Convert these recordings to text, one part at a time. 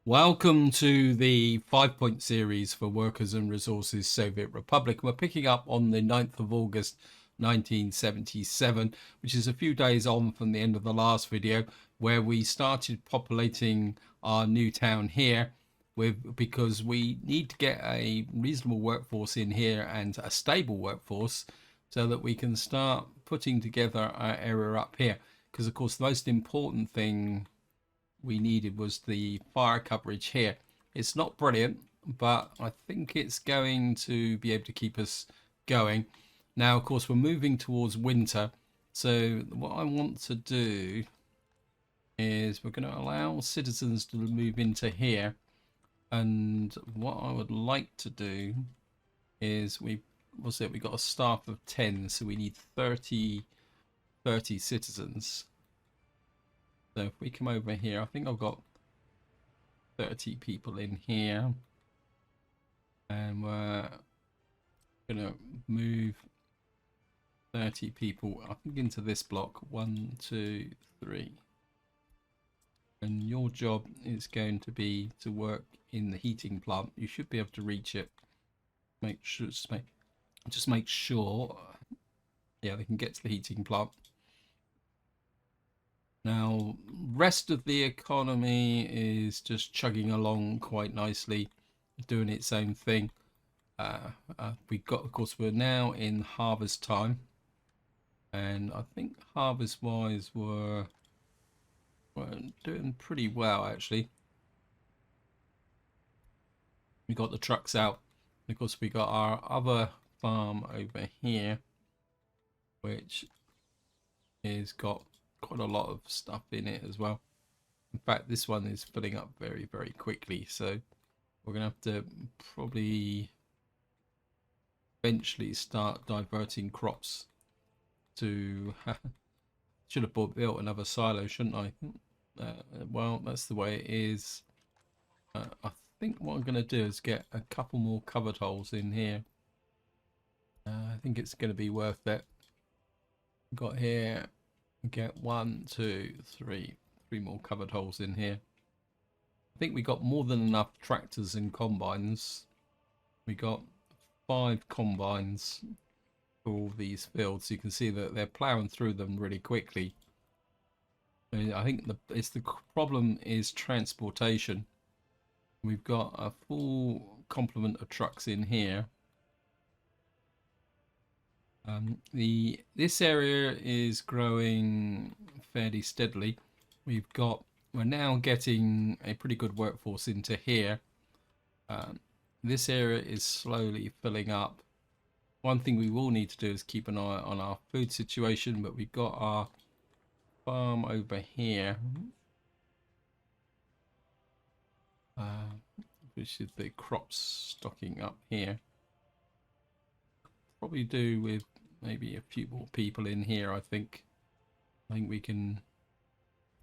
Welcome to the 5-point series for Workers and Resources Soviet Republic. We're picking up on the 9th of August 1977, which is a few days on from the end of the last video, where we started populating our new town here because we need to get a reasonable workforce in here and a stable workforce so that we can start putting together our area up here. Because of course the most important thing we needed was the fire coverage here. It's not brilliant, but I think it's going to be able to keep us going. Now, of course, we're moving towards winter. So what I want to do is we're going to allow citizens to move into here. And what I would like to do is we got a staff of 10, so we need 30 citizens. So if we come over here, I think I've got 30 people in here, and we're gonna move 30 people I think into this block. 1, 2, 3, and your job is going to be to work in the heating plant. You should be able to reach it. Just make sure, yeah, they can get to the heating plant. Now, rest of the economy is just chugging along quite nicely, doing its own thing. Of course, we're now in harvest time, and I think harvest wise we're doing pretty well actually. We got the trucks out. Of course, we got our other farm over here, which is got quite a lot of stuff in it as well. In fact, this one is filling up very, very quickly, so we're gonna have to probably eventually start diverting crops to should have built another silo, shouldn't I? Well, that's the way it is. I think what I'm going to do is get a couple more covered holes in here. I think it's going to be worth it. Got here, get 1, 2, 3 more covered holes in here. I think we got more than enough tractors and combines. We got 5 combines for all these fields. You can see that they're plowing through them really quickly. I think the problem is transportation. We've got a full complement of trucks in here. This area is growing fairly steadily. We're now getting a pretty good workforce into here. This area is slowly filling up. One thing we will need to do is keep an eye on our food situation, but we've got our farm over here, which is the crops stocking up here. Probably do with maybe a few more people in here. I think we can.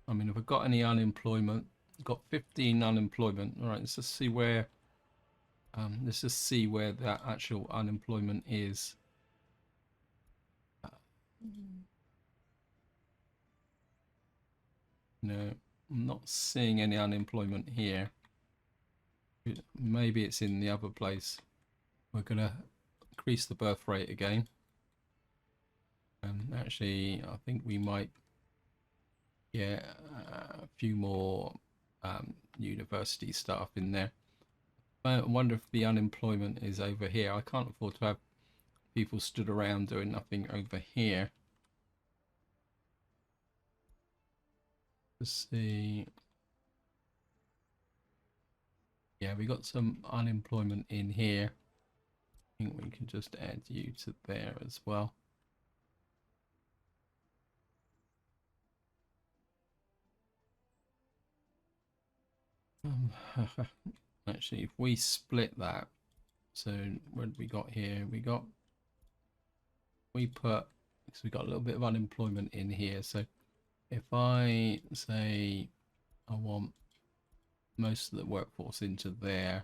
I mean, if I've got any unemployment, I've got 15 unemployment. All right, let's just see where. Let's just see where that actual unemployment is. No, I'm not seeing any unemployment here. Maybe it's in the other place. We're gonna increase the birth rate again. And actually, I think we might get a few more university staff in there. I wonder if the unemployment is over here. I can't afford to have people stood around doing nothing over here. Let's see. Yeah, we got some unemployment in here. I think we can just add you to there as well. Actually, if we split that, so what we got here? We got a little bit of unemployment in here. So if I say I want most of the workforce into there,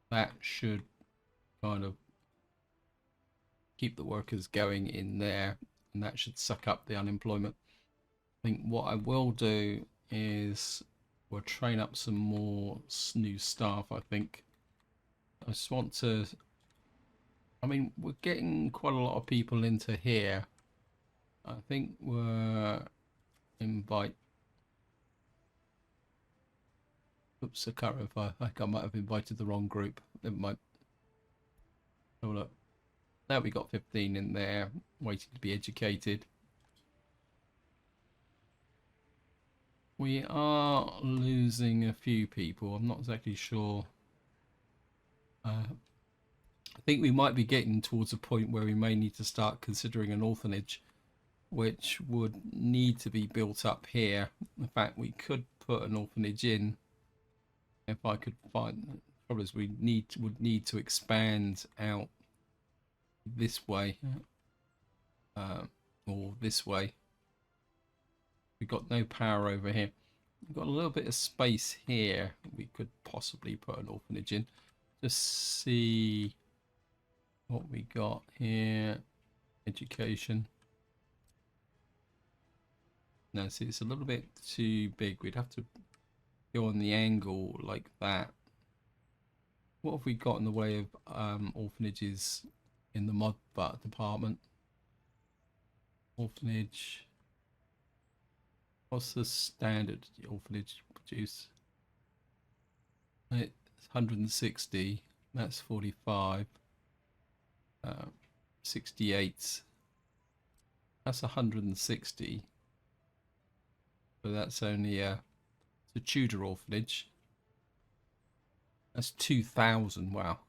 that should kind of keep the workers going in there, and that should suck up the unemployment. I think what I will do is We'll train up some more new staff, I think. I just want to... I mean, we're getting quite a lot of people into here. I think we're invite... Oops, I can't remember if I think I might have invited the wrong group. It might... Oh, look. Now we got 15 in there, waiting to be educated. We are losing a few people. I'm not exactly sure. I think we might be getting towards a point where we may need to start considering an orphanage, which would need to be built up here. In fact, we could put an orphanage in if I could find. The problem is we would need to expand out this way, or this way. We've got no power over here. We've got a little bit of space here. We could possibly put an orphanage in. Just see what we got here. Education. No, see, it's a little bit too big. We'd have to go on the angle like that. What have we got in the way of orphanages in the mod department? Orphanage. What's the standard orphanage produce? It's 160. That's 45. 68. That's 160. So that's only it's a Tudor orphanage. That's 2,000. Wow.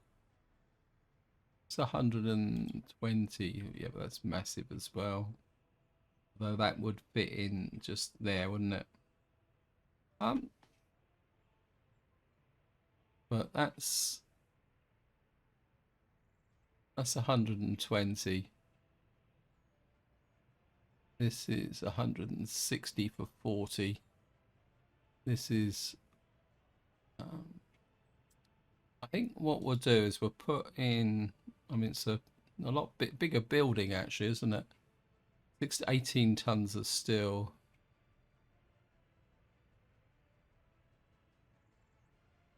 It's 120. Yeah, but that's massive as well. Though that would fit in just there, wouldn't it? But that's 120. This is 160 for 40. This is I think what we'll do is we'll put in, I mean, it's a lot bigger building actually, isn't it? 6 to 18 tons of steel.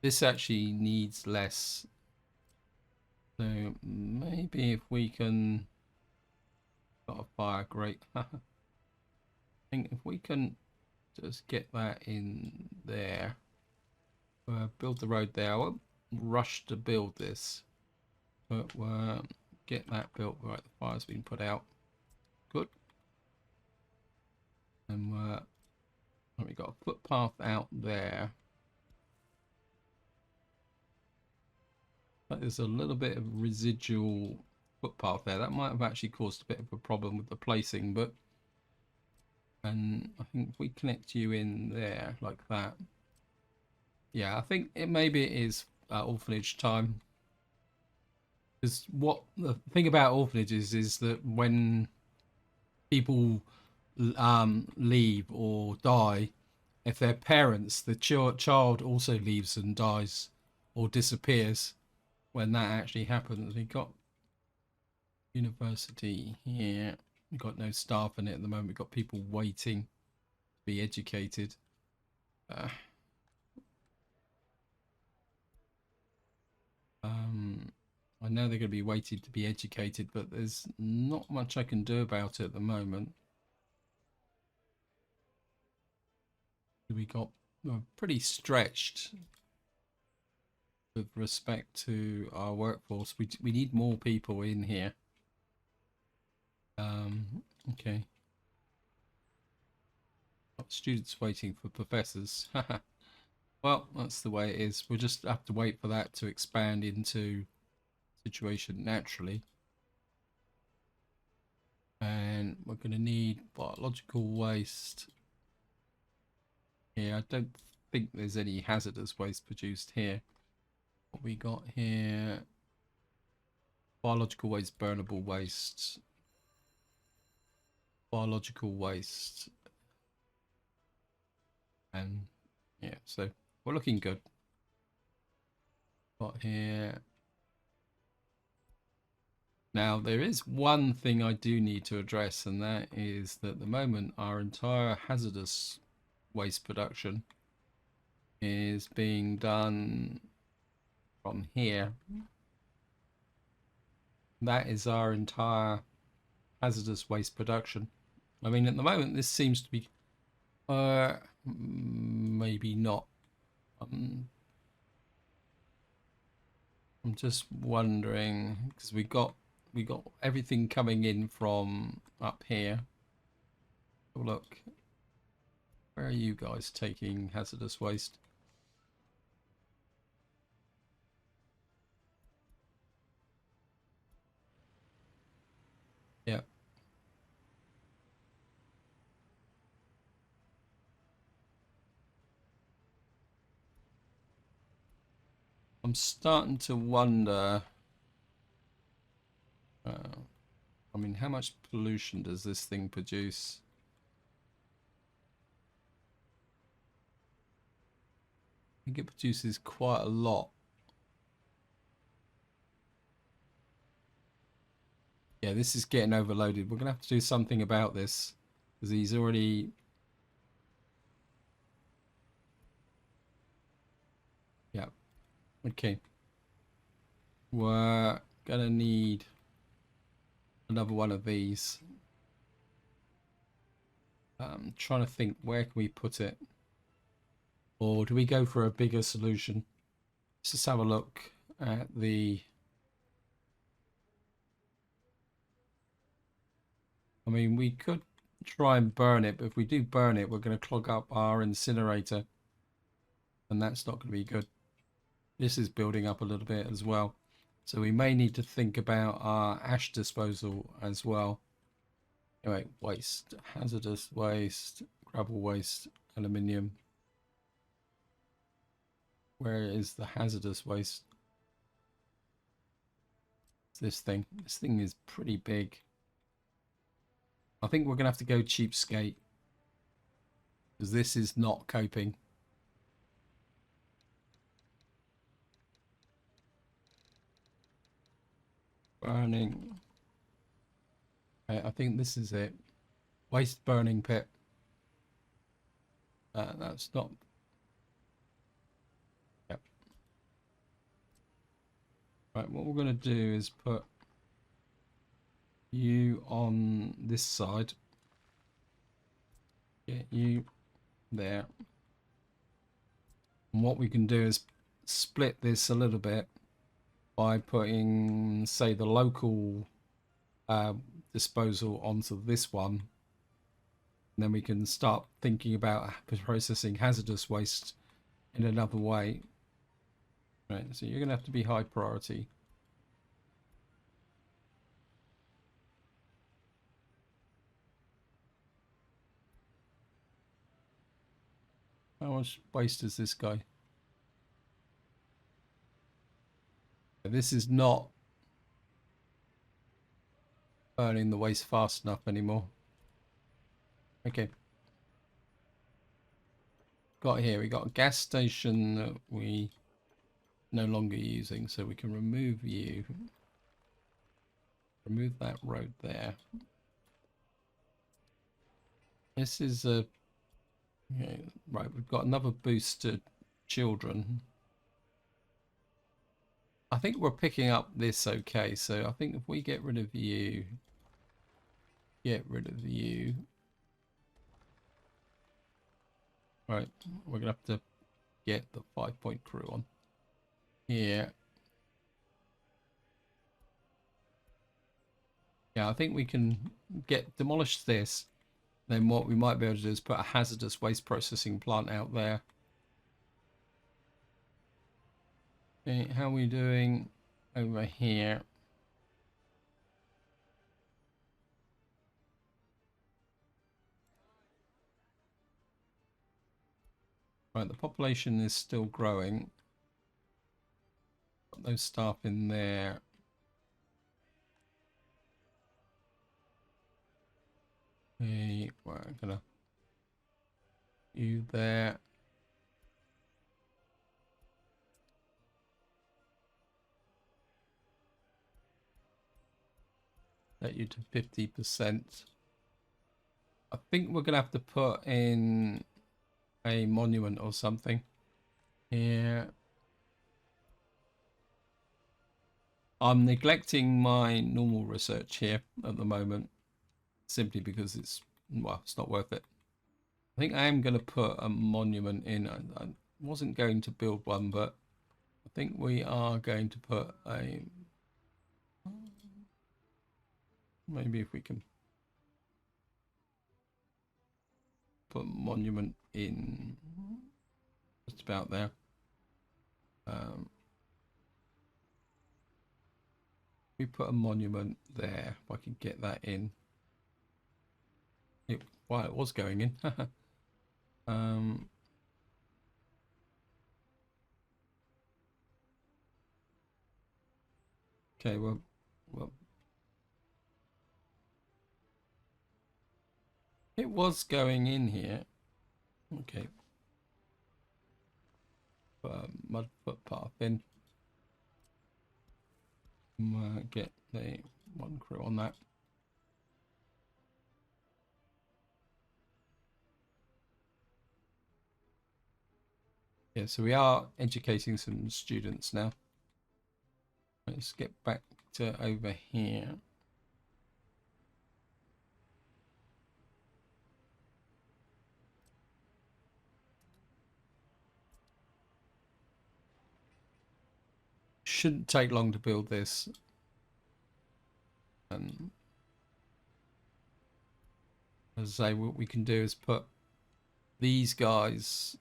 This actually needs less. So maybe if we can... Got a fire grate. I think if we can just get that in there. Build the road there. I won't rush to build this. But we'll get that built. Right, the fire's been put out. Good. And we got a footpath out there. But there's a little bit of residual footpath there. That might have actually caused a bit of a problem with the placing, but and I think if we connect you in there like that, yeah, I think maybe it is orphanage time. Because what the thing about orphanages is that when people leave or die, if they're parents, the child also leaves and dies or disappears when that actually happens. We got university here. We've got no staff in it at the moment. We've got people waiting to be educated. I know they're going to be waiting to be educated, but there's not much I can do about it at the moment. We got pretty stretched with respect to our workforce. We need more people in here. Okay. Got students waiting for professors. Well, that's the way it is. We'll just have to wait for that to expand into situation naturally. And we're going to need biological waste. Yeah, I don't think there's any hazardous waste produced here. What we got here, biological waste, burnable waste, biological waste, and yeah, so we're looking good. Got here. Now there is one thing I do need to address, and that is that at the moment our entire hazardous waste production is being done from here. That is our entire hazardous waste production. I mean, at the moment, this seems to be, maybe not. I'm just wondering because we got everything coming in from up here. Oh, look, where are you guys taking hazardous waste? Yeah. I'm starting to wonder, I mean, how much pollution does this thing produce? I think it produces quite a lot. Yeah, this is getting overloaded. We're going to have to do something about this because he's already... Yeah, okay. We're going to need another one of these. I'm trying to think, where can we put it? Or do we go for a bigger solution? Let's just have a look at the... I mean, we could try and burn it, but if we do burn it, we're going to clog up our incinerator. And that's not going to be good. This is building up a little bit as well. So we may need to think about our ash disposal as well. Anyway, waste, hazardous waste, gravel waste, aluminium. Where is the hazardous waste? It's this thing. This thing is pretty big. I think we're going to have to go cheapskate because this is not coping. Burning. Okay, I think this is it. Waste burning pit. That's not... Yep. Right, what we're going to do is put you on this side. Get you there. And what we can do is split this a little bit by putting, say, the local disposal onto this one. And then we can start thinking about processing hazardous waste in another way. Right, so you're going to have to be high priority. How much waste is this guy? This is not burning the waste fast enough anymore. Okay. Got here, we got a gas station that we no longer using, so we can remove you. Remove that road there. This is a... Okay, right, we've got another boost to children. I think we're picking up this okay, so I think if we get rid of you, get rid of you. Right, we're gonna have to get the 5-point crew on here. Yeah, I think we can demolish this. Then what we might be able to do is put a hazardous waste processing plant out there. Okay, how are we doing over here? Right, the population is still growing. Got those staff in there. Okay, we're gonna you there. Set you to 50%. I think we're gonna have to put in a monument or something. here. I'm neglecting my normal research here at the moment, simply because it's not worth it. I think I am going to put a monument in. I wasn't going to build one, but I think we are going to put a... Maybe if we can put a monument in just about there. We put a monument there, if I can get that in. It was going in. Okay, well, it was going in here. Okay. Mud footpath in. Get the one crew on that. Yeah, so we are educating some students now. Let's get back to over here. Shouldn't take long to build this. And as I say, what we can do is put these guys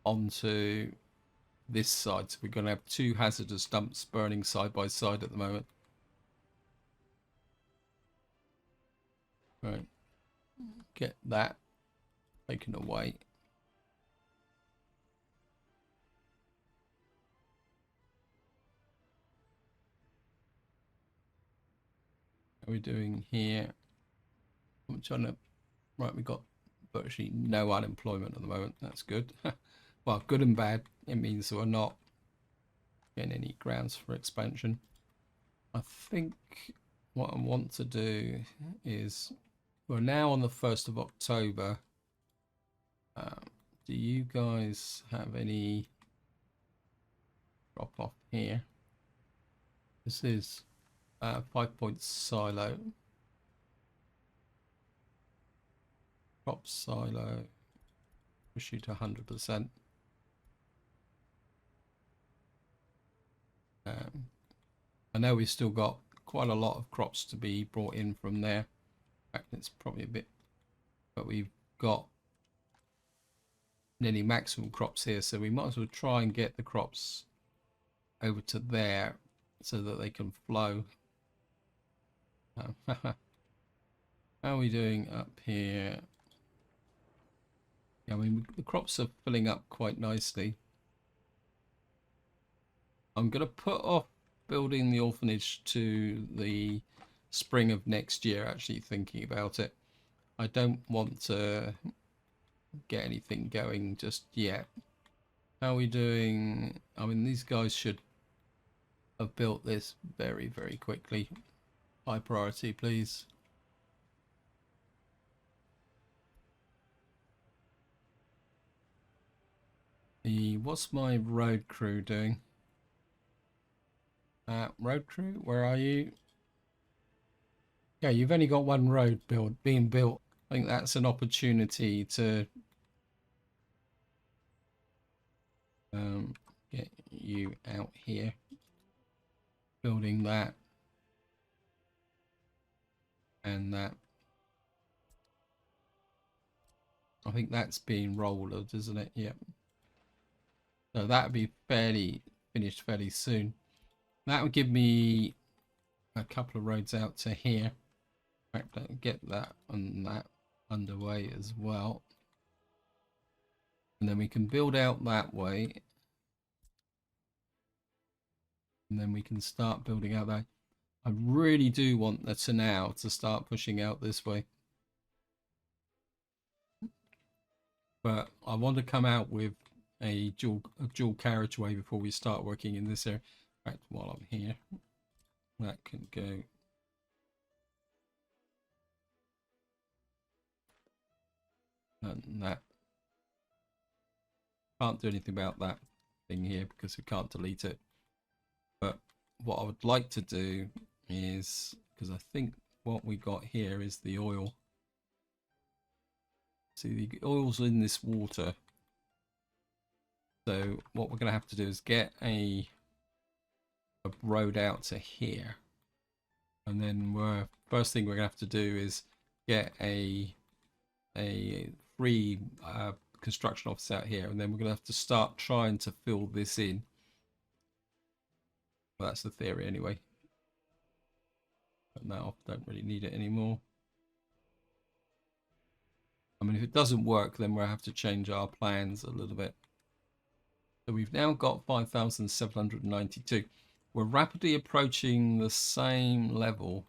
onto this side. So we're going to have two hazardous dumps burning side by side at the moment. Right. Get that taken away. What are we doing here? I'm trying to... Right, we've got virtually no unemployment at the moment. That's good. Well, good and bad. It means we're not getting any grounds for expansion. I think what I want to do is, we're now on the 1st of October. Do you guys have any drop off here? This is 5-point silo. Crop silo. Push you to 100%. I know we've still got quite a lot of crops to be brought in from there. In fact, it's probably a bit, but we've got nearly maximum crops here, so we might as well try and get the crops over to there so that they can flow. How are we doing up here? Yeah, I mean, the crops are filling up quite nicely. I'm going to put off building the orphanage to the spring of next year, actually thinking about it. I don't want to get anything going just yet. How are we doing? I mean, these guys should have built this very, very quickly. High priority, please. What's my road crew doing? Road crew, where are you? Yeah, you've only got one road being built. I think that's an opportunity to get you out here building that and that. I think that's being rollered, isn't it? Yep. So that'll be finished fairly soon. That would give me a couple of roads out to here. In fact, I'll get that and that underway as well. And then we can build out that way. And then we can start building out that. I really do want the Tanao to start pushing out this way. But I want to come out with a dual carriageway before we start working in this area. In fact, while I'm here, that can go. And that. can't do anything about that thing here because we can't delete it. But what I would like to do is, because I think what we got here is the oil. See, the oil's in this water. So what we're going to have to do is get a road out to here. And then first thing we're going to have to do is get a free construction office out here. And then we're going to have to start trying to fill this in. Well, that's the theory anyway. But now I don't really need it anymore. I mean, if it doesn't work, then we'll have to change our plans a little bit. So we've now got 5,792. We're rapidly approaching the same level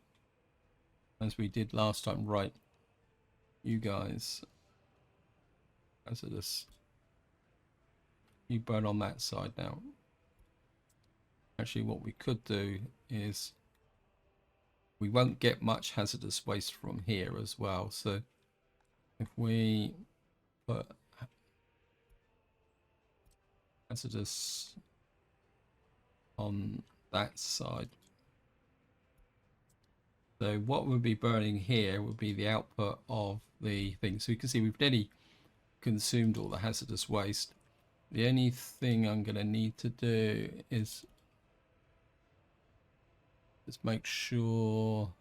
as we did last time. Right, you guys, hazardous. You burn on that side now. Actually, what we could do is we won't get much hazardous waste from here as well. So if we put hazardous on that side, so what we'll be burning here would be the output of the thing. So you can see we've nearly consumed all the hazardous waste. The only thing I'm going to need to do is just make sure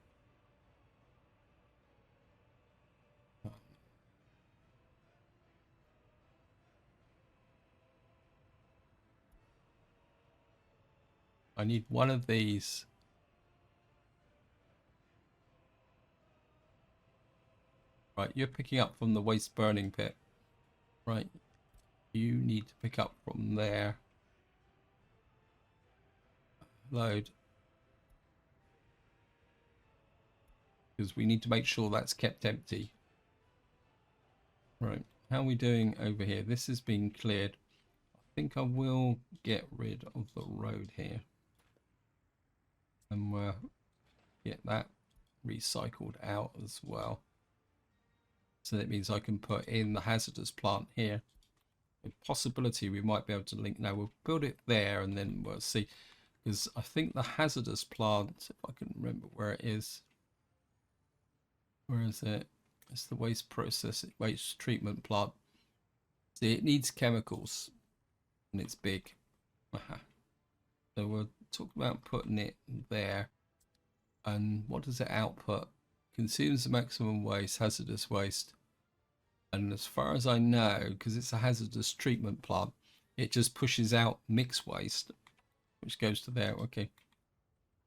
I need one of these. Right, you're picking up from the waste burning pit. Right, you need to pick up from there. Load. Because we need to make sure that's kept empty. Right, how are we doing over here? This has been cleared. I think I will get rid of the road here. And we'll get that recycled out as well. So that means I can put in the hazardous plant here. A possibility we might be able to link. Now we'll build it there and then we'll see. Because I think the hazardous plant, if I can remember where it is. Where is it? It's the waste treatment plant. See, it needs chemicals and it's big. So we'll talk about putting it there. And what does it output? Consumes the maximum waste, hazardous waste. And as far as I know, because it's a hazardous treatment plant, it just pushes out mixed waste, which goes to there. Okay.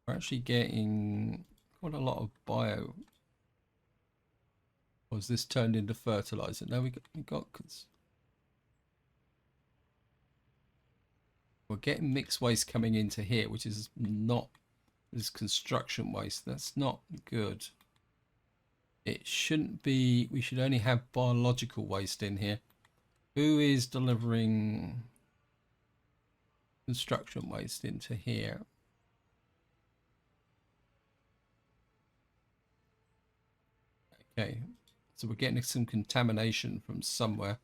We're actually getting quite a lot of bio. Was this turned into fertilizer? No, we're getting mixed waste coming into here, which is not this construction waste. That's not good. It shouldn't be. We should only have biological waste in here. Who is delivering construction waste into here? Okay, so we're getting some contamination from somewhere.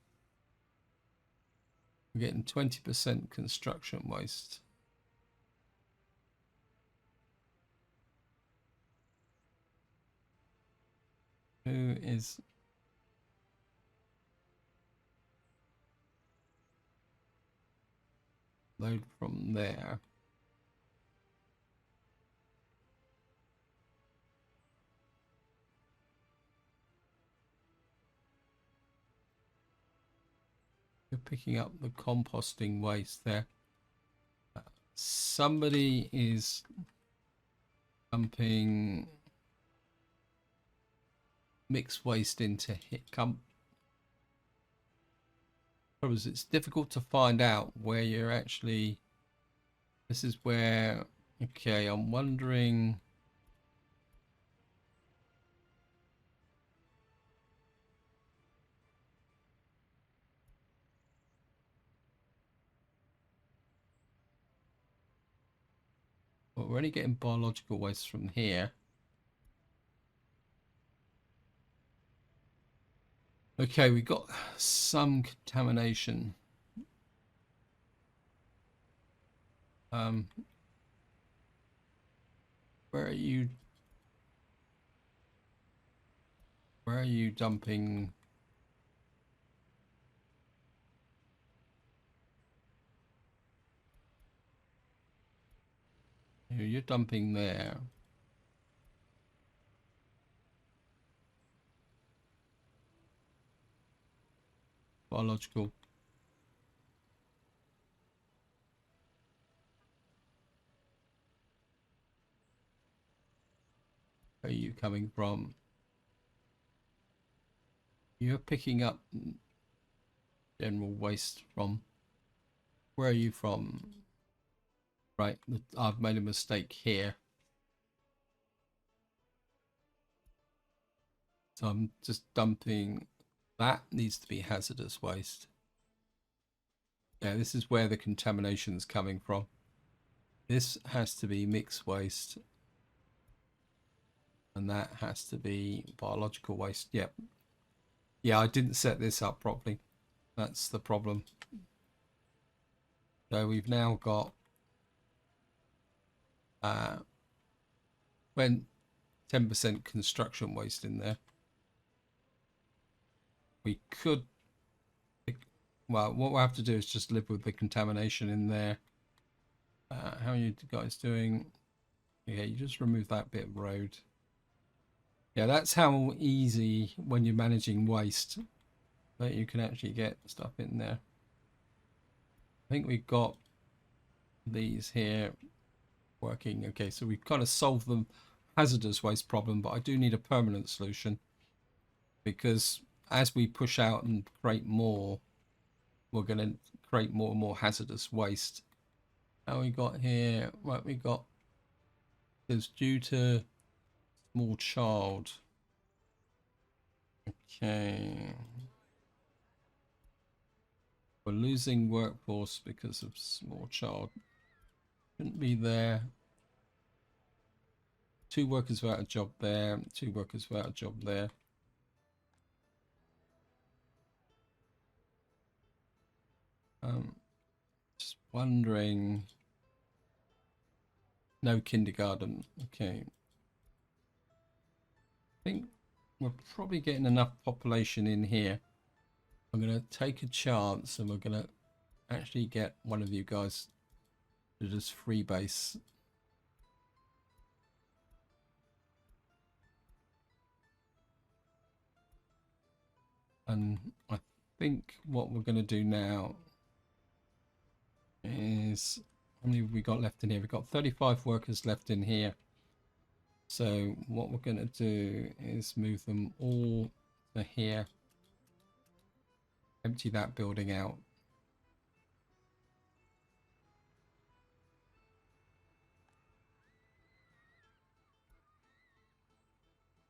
We're getting 20% construction waste. Who is load from there? You're picking up the composting waste there. Somebody is dumping mixed waste into here. It's difficult to find out where you're actually. This is where. Okay, I'm wondering. Well, we're only getting biological waste from here. Okay, we got some contamination. Um, where are you? Where are you dumping? You're dumping there. Biological. Where are you coming from? You're picking up general waste from. Where are you from? Right, I've made a mistake here. So I'm just dumping. That needs to be hazardous waste. Yeah, this is where the contamination is coming from. This has to be mixed waste. And that has to be biological waste. Yep. Yeah, I didn't set this up properly. That's the problem. So we've now got when 10% construction waste in there. We could, well, what we'll have to do is just live with the contamination in there. How are you guys doing? Yeah, you just remove that bit of road. Yeah, that's how easy when you're managing waste that you can actually get stuff in there. I think we've got these here working. Okay, so we've kind of solved the hazardous waste problem, but I do need a permanent solution because as we push out and create more, we're going to create more and more hazardous waste. How we got here? Right, we got is due to small child. Okay. We're losing workforce because of small child. Shouldn't be there. 2 workers without a job there. 2 workers without a job there. Just wondering. No kindergarten. Okay. I think we're probably getting enough population in here. I'm going to take a chance and we're going to actually get one of you guys to just freebase. And I think what we're going to do now is, how many have we got left in here? We've got 35 workers left in here. So what we're going to do is move them all to here. Empty that building out.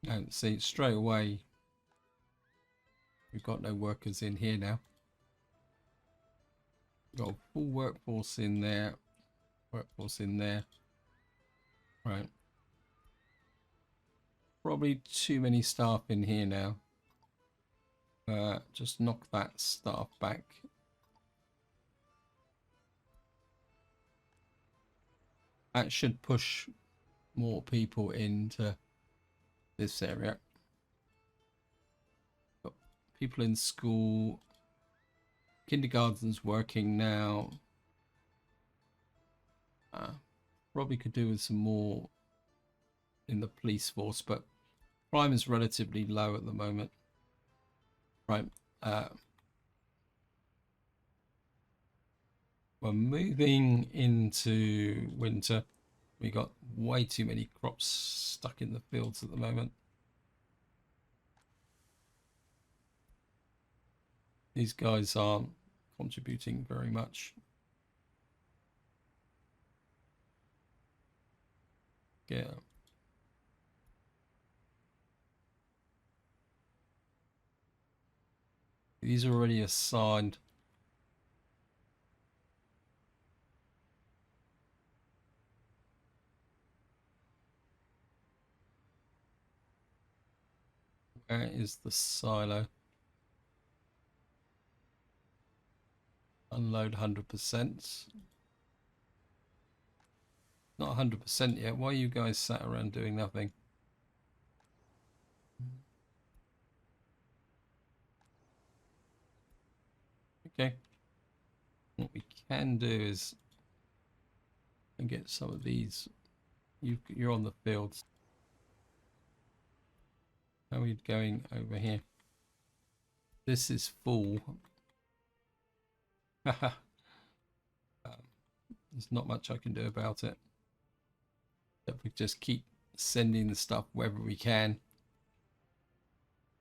And see, straight away, we've got no workers in here now. We've got a full workforce in there. Workforce in there. Right. Probably too many staff in here now. Just knock that staff back. That should push more people into this area. Got people in school. Kindergarten's working now. Probably could do with some more in the police force, but crime is relatively low at the moment. Right. We're moving into winter. We got way too many crops stuck in the fields at the moment. These guys aren't contributing very much. Yeah. These are already assigned. Where is the silo? Unload 100%. Not 100% yet. Why are you guys sat around doing nothing? Okay. What we can do is get some of these. You're on the fields. How are we going over here? This is full. Haha. There's not much I can do about it. If we just keep sending the stuff wherever we can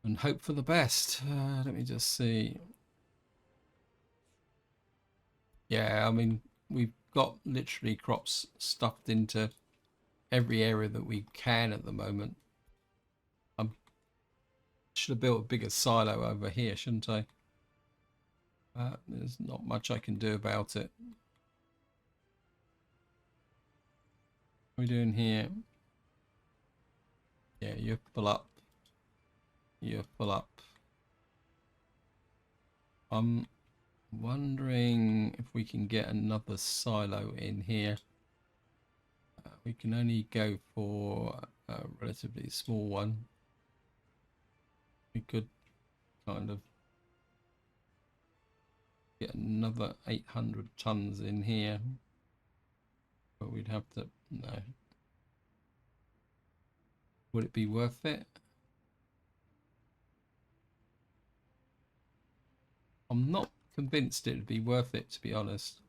and hope for the best. Let me just see. Yeah, I mean, we've got literally crops stuffed into every area that we can at the moment. I should have built a bigger silo over here, shouldn't I? There's not much I can do about it. What are we doing here? Yeah, you're full up. You're full up. I'm wondering if we can get another silo in here. We can only go for a relatively small one. We could kind of get another 800 tons in here, but we'd have to, no. Would it be worth it? I'm not convinced it'd be worth it, to be honest.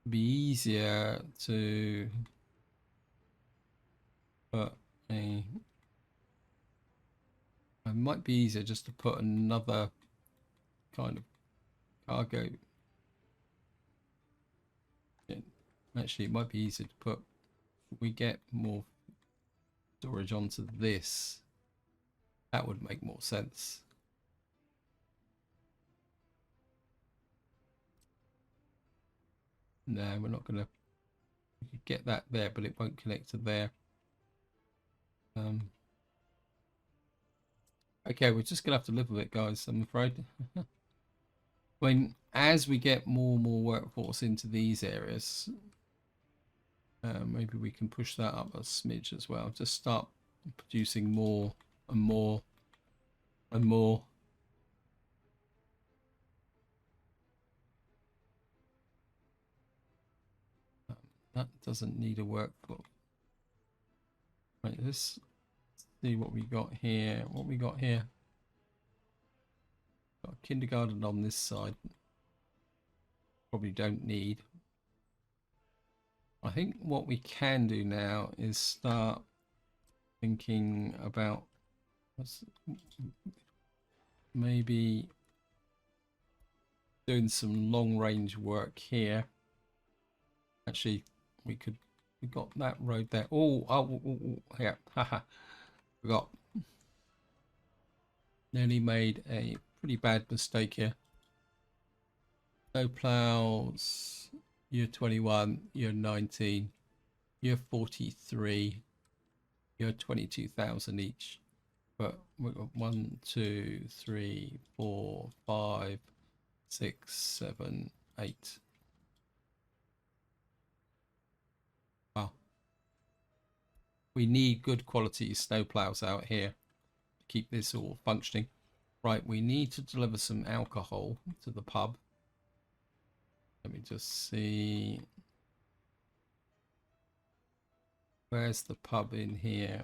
It'd be easier to put a, it might be easier just to put another kind of cargo in. Actually, it might be easier to put, we get more storage onto this. That would make more sense. No, we're not gonna, we could get that there, but it won't connect to there. Okay, we're just gonna have to live with it, guys, I'm afraid. I mean, as we get more and more workforce into these areas, maybe we can push that up a smidge as well. Just start producing more and more and more. That doesn't need a workforce. Right, let's see what we got here. What we got here? Got a kindergarten on this side. Probably don't need. I think what we can do now is start thinking about maybe doing some long range work here. Actually, we got that road there. Oh, yeah, haha. Forgot. Nearly made a pretty bad mistake here. No plows, year 21, year 19, year 43, year 22,000 each. But we've got 1, 2, 3, 4, 5, 6, 7, 8. Wow. We need good quality snow plows out here to keep this all functioning. Right, we need to deliver some alcohol to the pub. Let me just see. Where's the pub in here?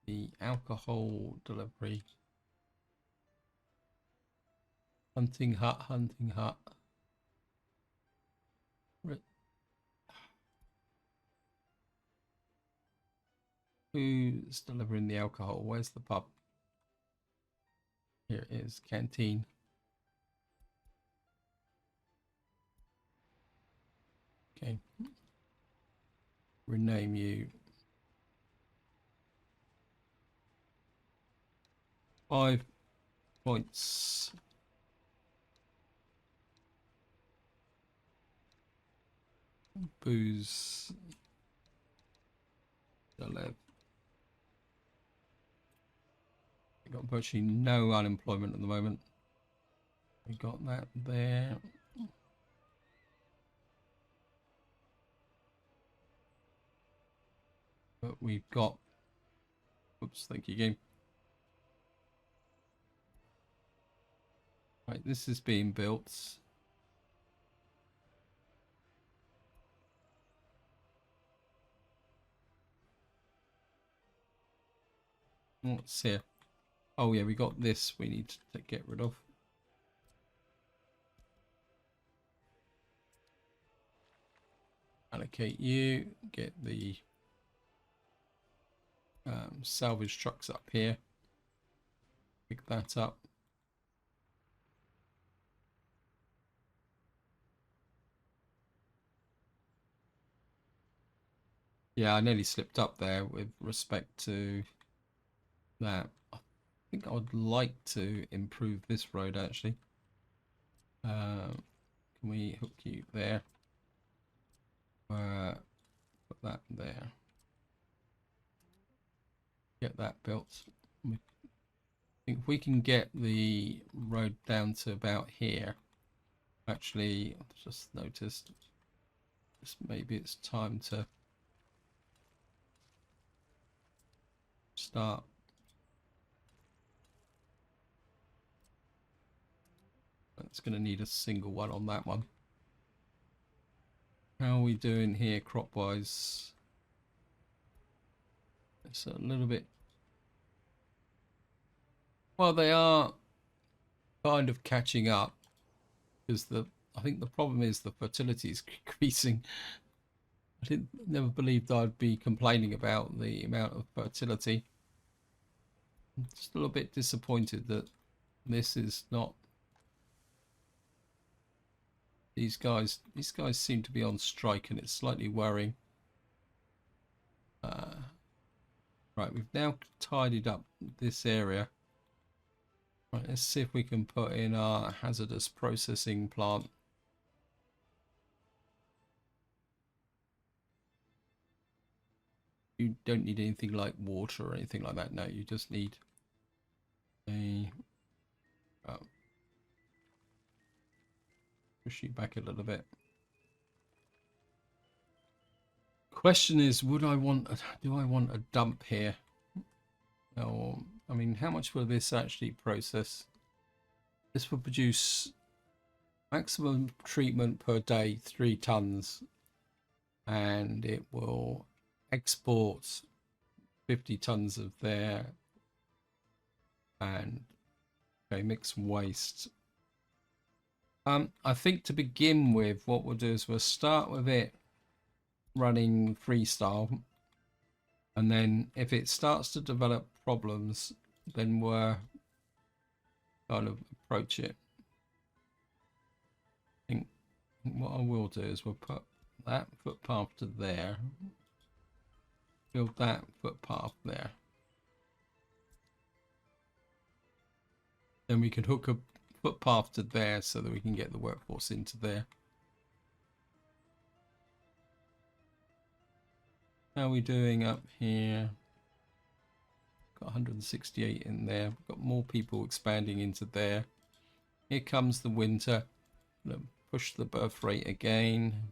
The alcohol delivery. Hunting hut, hunting hut. Who's delivering the alcohol? Where's the pub? Here it is, canteen. Okay. Rename you. 5 points. Booze. 11. We got virtually no unemployment at the moment. We got that there. But we've got, oops, thank you, game. Right, this is being built. What's here? Oh yeah, we got this we need to get rid of. Allocate you, get the salvage trucks up here. Pick that up. Yeah, I nearly slipped up there with respect to that. I think I would like to improve this road actually. Can we hook you there? Put that there. Get that built. I think if we can get the road down to about here. Actually, I've just noticed maybe it's time to start. It's going to need a single one on that one. How are we doing here crop wise? It's a little bit, well, they are kind of catching up because I think the problem is the fertility is increasing. I never believed I'd be complaining about the amount of fertility. I'm just a little bit disappointed that this is not. These guys seem to be on strike, and it's slightly worrying. Right, we've now tidied up this area. Right, let's see if we can put in our hazardous processing plant. You don't need anything like water or anything like that. No, you just need a push you back a little bit. Question is, do I want a dump here? Or, I mean, how much will this actually process? This will produce maximum treatment per day, 3 tons, and it will export 50 tons of there, and okay, mix waste. I think to begin with, what we'll do is we'll start with it running freestyle, and then if it starts to develop problems, then we'll kind of approach it. I think what I will do is we'll put that footpath to there, build that footpath there, then we can hook a footpath to there so that we can get the workforce into there. How are we doing up here? Got 168 in there. We've got more people expanding into there. Here comes the winter. I'm gonna push the birth rate again.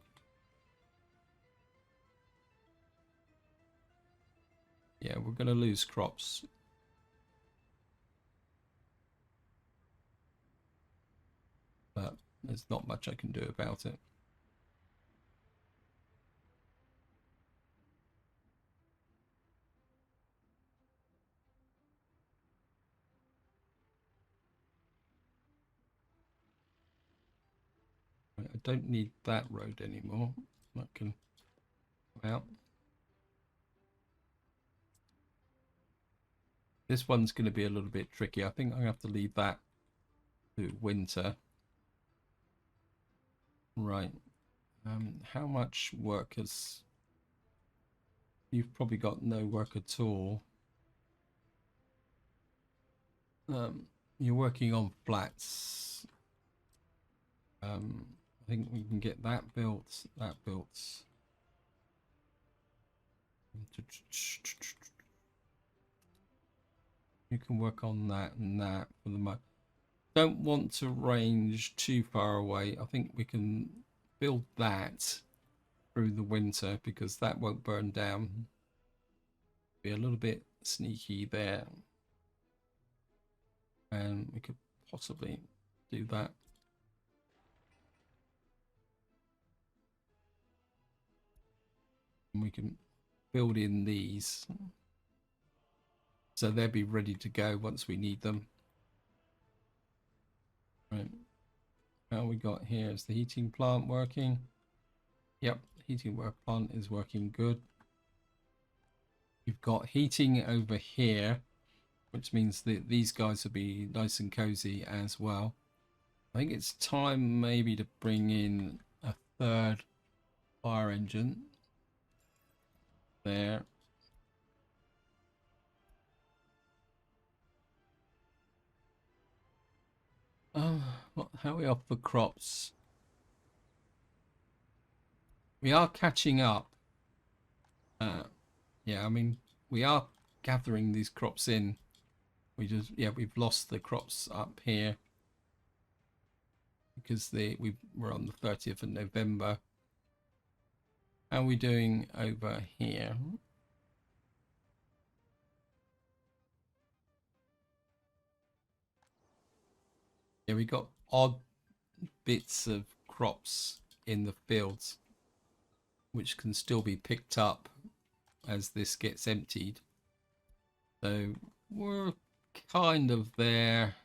Yeah, we're going to lose crops. But there's not much I can do about it. I don't need that road anymore. That can come out. This one's going to be a little bit tricky. I think I have to leave that to winter. Right. How much work has... You've probably got no work at all. You're working on flats. I think we can get that built, that built. You can work on that and that for the moment. Don't want to range too far away. I think we can build that through the winter because that won't burn down. Be a little bit sneaky there, and we could possibly do that. And we can build in these so they'll be ready to go once we need them. Right, now we got here is the heating plant working. Yep, heating plant is working good. You've got heating over here, which means that these guys will be nice and cozy as well. I think it's time maybe to bring in a third fire engine there. How are we off for crops? We are catching up. Yeah, I mean, we are gathering these crops in. We've lost the crops up here because we're on the 30th of November. How are we doing over here? Yeah, we got odd bits of crops in the fields, which can still be picked up as this gets emptied. So we're kind of there.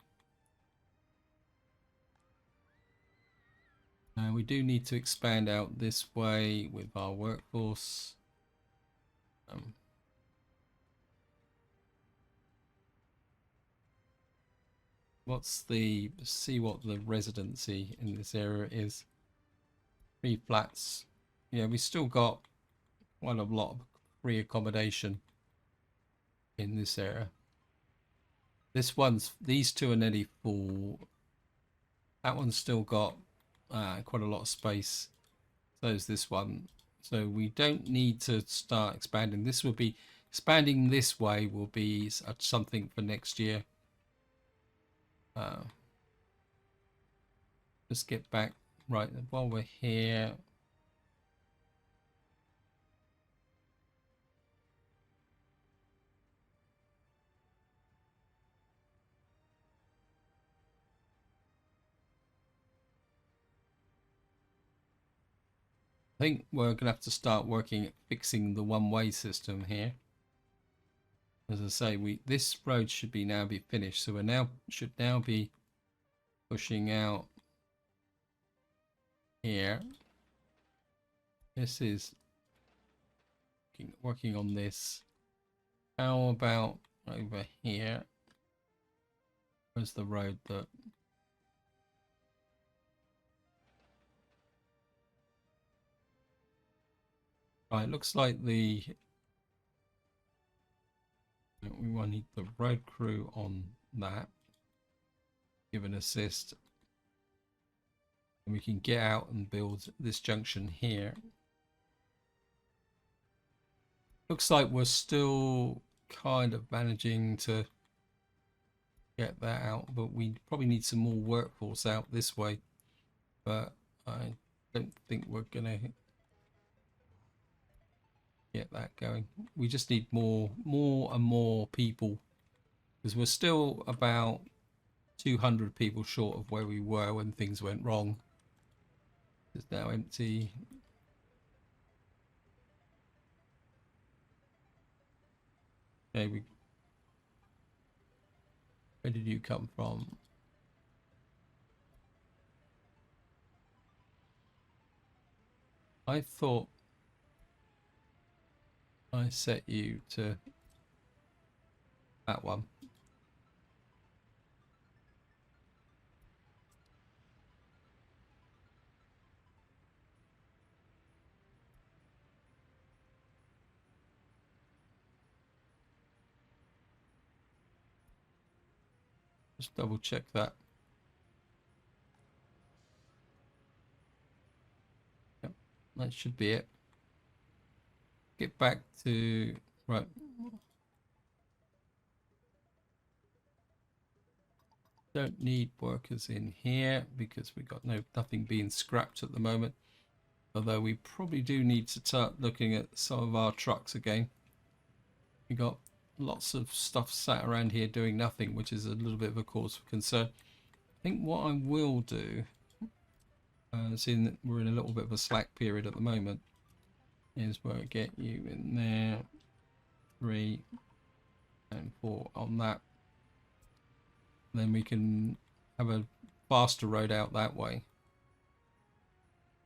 We do need to expand out this way with our workforce. See what the residency in this area is. 3 flats. Yeah, we still got quite a lot of free accommodation in this area. These two are nearly full. That one's still got quite a lot of space. So is this one. So we don't need to start expanding. Expanding this way will be something for next year. Just get back right while we're here. I think we're gonna have to start working at fixing the one-way system here. As I say, this road should now be finished, so should now be pushing out here. This is working on this. How about over here? Where's the road that? Right, looks like we want to need the road crew on that. Give an assist. And we can get out and build this junction here. Looks like we're still kind of managing to get that out, but we probably need some more workforce out this way. But I don't think we're gonna get that going. We just need more and more people, because we're still about 200 people short of where we were when things went wrong. It's now empty. Okay, where did you come from? I thought I set you to that one. Just double check that. Yep, that should be it. Get back to right. Don't need workers in here because we got nothing being scrapped at the moment. Although we probably do need to start looking at some of our trucks again. We got lots of stuff sat around here doing nothing, which is a little bit of a cause for concern. I think what I will do, seeing that we're in a little bit of a slack period at the moment, is we'll get you in there, 3 and 4 on that. Then we can have a faster road out that way.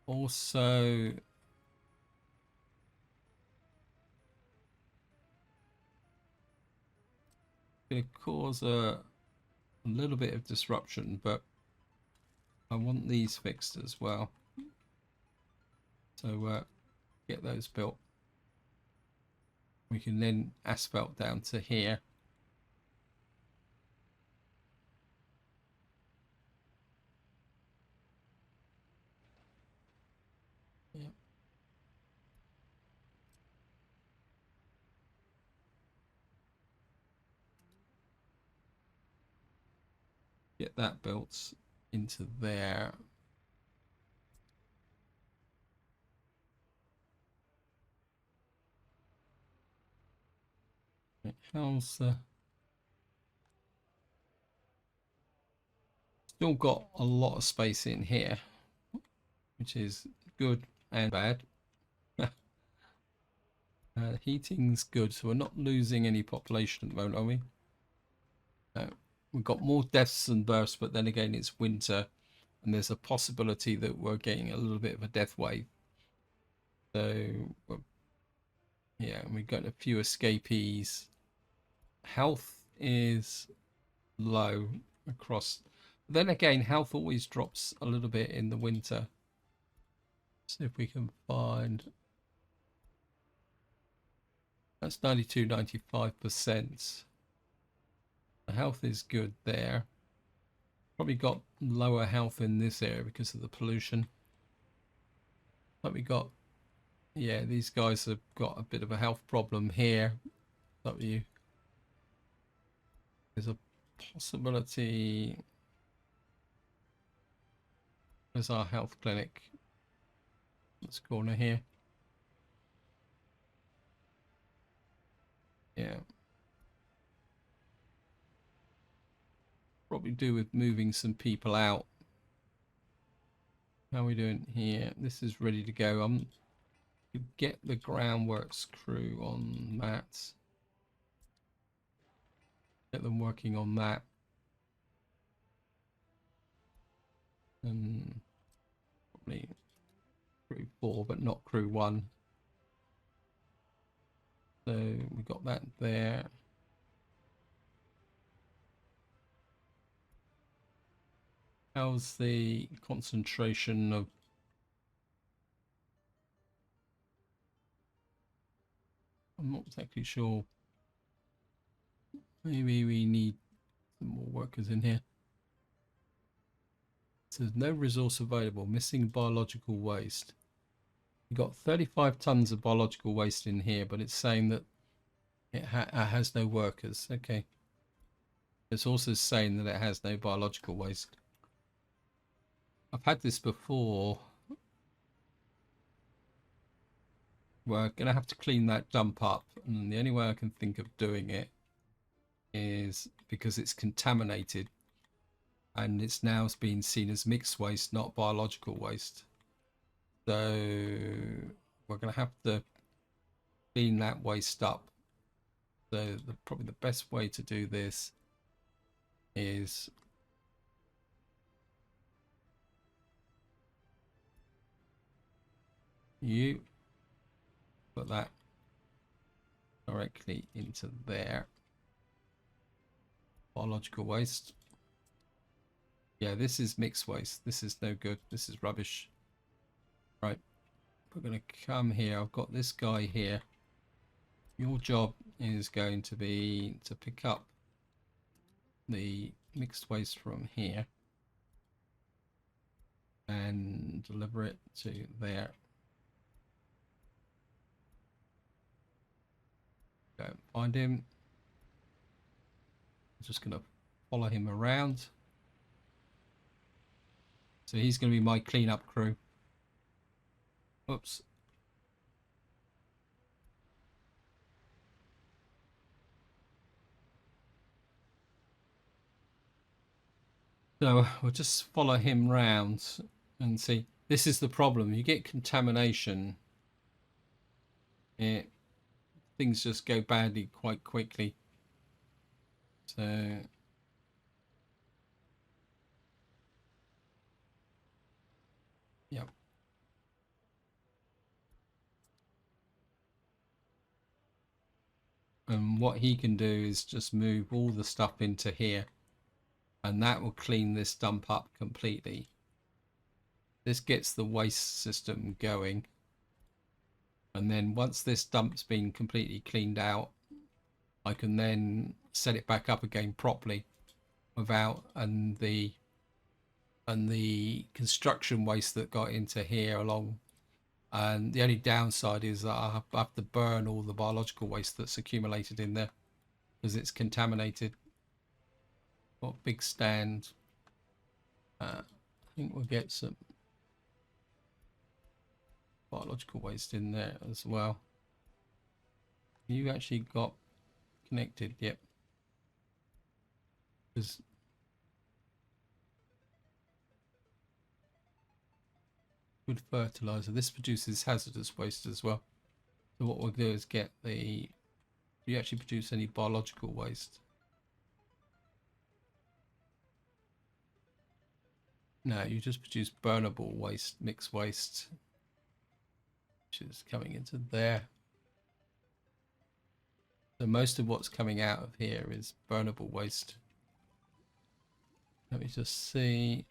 Also, going to cause a little bit of disruption, but I want these fixed as well. So get those built. We can then asphalt down to here. Yeah. Get that built into there. How's still got a lot of space in here, which is good and bad. Heating's good, so we're not losing any population at the moment, are we? No. We've got more deaths than births, but then again, it's winter, and there's a possibility that we're getting a little bit of a death wave. So, yeah, we've got a few escapees. Health is low across. Then again, health always drops a little bit in the winter. See if we can find. That's 92, 95%. The health is good there. Probably got lower health in this area because of the pollution. But we got, yeah, these guys have got a bit of a health problem here. There's a possibility. There's our health clinic. This corner here. Yeah. Probably do with moving some people out. How are we doing here? This is ready to go. I'm to get the groundworks crew on that. Get them working on that. And probably crew 4, but not crew 1. So we got that there. How's the concentration of I'm not exactly sure. Maybe we need some more workers in here. So there's no resource available. Missing biological waste. We've got 35 tons of biological waste in here, but it's saying that it has no workers. Okay. It's also saying that it has no biological waste. I've had this before. We're going to have to clean that dump up. And the only way I can think of doing it is because it's contaminated. And it's now being seen as mixed waste, not biological waste. So we're going to have to clean that waste up. So probably the best way to do this is you put that directly into there. Biological waste. Yeah, this is mixed waste. This is no good. This is rubbish. Right. We're going to come here. I've got this guy here. Your job is going to be to pick up the mixed waste from here and deliver it to there. Go find him. I'm just going to follow him around. So he's going to be my cleanup crew. Oops. So we'll just follow him round and see. This is the problem. You get contamination. It, things just go badly quite quickly. So yeah. And what he can do is just move all the stuff into here, and that will clean this dump up completely. This gets the waste system going, and then once this dump's been completely cleaned out, I can then set it back up again properly without and the construction waste that got into here along. And the only downside is that I have to burn all the biological waste that's accumulated in there because it's contaminated. Got big stand. I think we'll get some biological waste in there as well. You actually got connected, yep. Because good fertilizer. This produces hazardous waste as well. So what we'll do is get the. Do you actually produce any biological waste? No, you just produce burnable waste, mixed waste, which is coming into there. So most of what's coming out of here is burnable waste. Let me just see.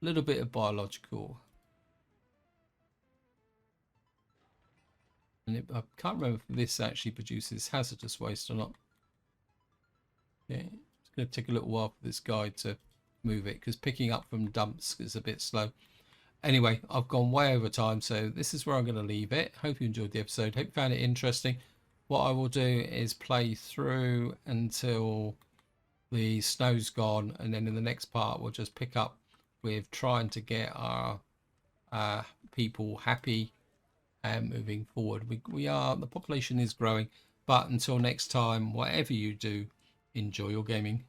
A little bit of biological. And I can't remember if this actually produces hazardous waste or not. Okay, it's going to take a little while for this guy to move it because picking up from dumps is a bit slow. Anyway, I've gone way over time, so this is where I'm going to leave it. Hope you enjoyed the episode. Hope you found it interesting. What I will do is play through until the snow's gone, and then in the next part we'll just pick up with trying to get our people happy and moving forward. We are, the population is growing, but until next time, whatever you do, enjoy your gaming.